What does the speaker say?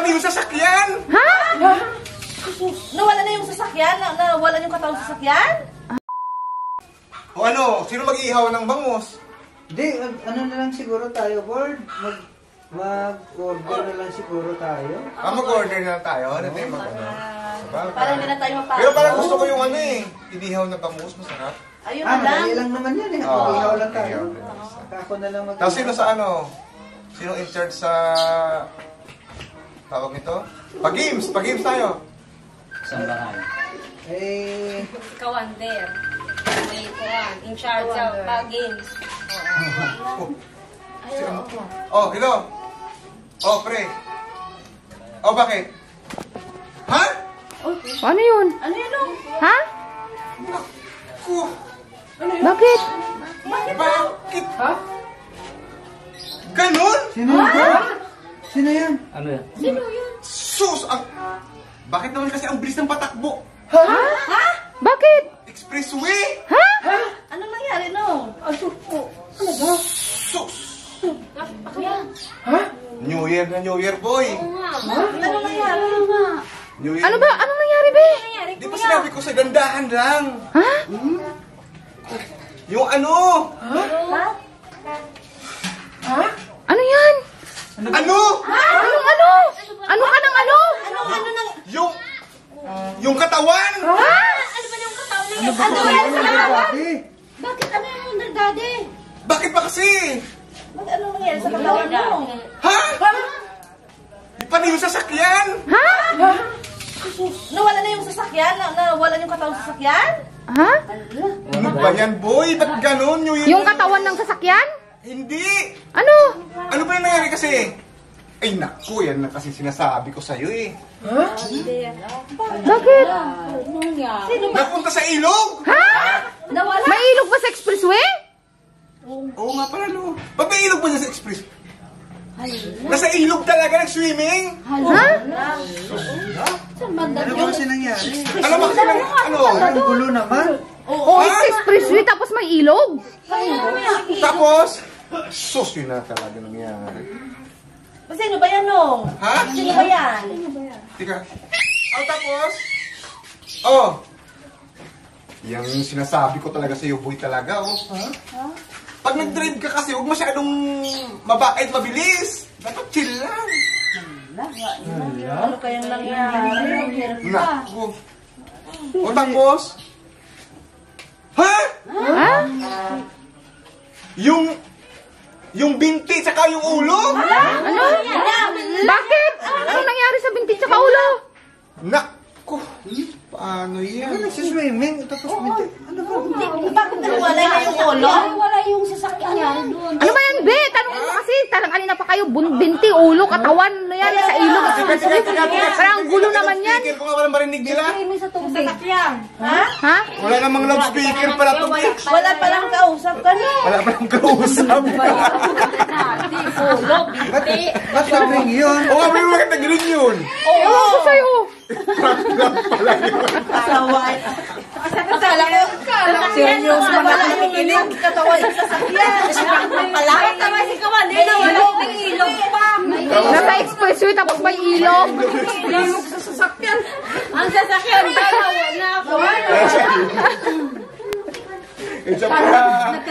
pati yung sasakyan! Ha? Nawala na yung sasakyan? Nawala yung katawang sasakyan? O ano, sino mag-iihaw ng bangus? Hindi, ano na lang siguro tayo, Board? Mag-order na lang siguro tayo. Mag-order na lang tayo. Ano tayo mag-ano? Para hindi na tayo mapasok. Pero parang gusto ko yung ano eh. Inihaw na bangus, masarap. Ayun na lang. Madali lang naman yan eh. Mag-ihaw lang tayo. Ako na lang mag-ihaw. Tapos sino sa ano? Sino in charge sa... tawag nito? Pag-games! Pag-games tayo! Saan ba kayo? Eh... Ikaw, Ander. May kuhan. In charge of games. Oh, hello! Oh, pre! Oh, bakit? Ha? Ano yun? Ano yun? Ha? Naku! Bakit? Bakit? Ha? Ganon? Sino yan? Sino yan? Ano yan? Sus! Bakit naman kasi ang bilis ng patakbo? Ha? Bakit? Expressway! Ha? Ano nangyari no? Sus! New Year na New Year, boy! Ano nangyari? New Year. Ano ba? Anong nangyari, be? Di ba sinabi ko sa dandahan lang? Ha? Yung ano? Ano yan? Ano? Anong ano? Ano ka ng ano? Yung katawan! Ha? Ano ba yan sa dati? Bakit ano yung nagdade? Bakit ba kasi? Ano nangyari sa katawan mo? Ha? Pati yung sasakyan? Ha? Nawala na yung sasakyan? Nawala yung katawang sasakyan? Ha? Ano ba yan, boy? Ba't ganon? Yung katawan ng sasakyan? Hindi! Ano? Ano ba yung nangyari kasi? Ay naku, yan na kasi sinasabi ko sa'yo eh. Bakit? Napunta sa ilog! Ha? Nawala? May ilog ba sa expressway? Oo nga pala no. Ba't may ilog ba niya sa express? Nasa ilog talaga nag-swimming? Ha? Ano ba kasi nangyari? Ano ba kasi ano? Ang gulo naman. Oo, sa expressway tapos may ilog. Tapos, sus, yun na talaga nangyari. Sino ba yan no? Ha? Sino ba yan? Tika. Tapos? Oh. Yang sinasabi ko talaga sa'yo, boy talaga, oh. Pag nag-drive ka kasi, huwag masyadong mabait, mabilis. Dapat chill lang. Ano kayang nangyari? Naku. O tapos? Ha? Ha? Yung binti tsaka yung ulo? Ano? Bakit? Anong nangyari sa binti tsaka ulo? Naku. Paano yan? Nagsiswimming, tapos binti. Ano ba? Bakit nawala na yung ulo? Wala yung sasakyan doon. Ano ba yan, be? Tanong mo kasi, tarang kanina pa kayo, binti, ulo, katawan, ano yan, sa ilog. Parang gulo naman yan. Speaker ko nga walang marinig nila. May sa tubig. Ha? Ha? Wala namang loudspeaker para to. Wala palang kausap ka no? Wala pa yung kausap. Ba't sabing yun? Oo, may mga tagilin yun. Ewan ko sa'yo. Kasaway. Seryoso na wala yung ilig katawan sa sasakyan. Palakit naman si Kawan. May ilog pa. Nasa expressway tapos may ilog. Ilog sa sasakyan. Ang sasakyan daw na ako. It's a prank.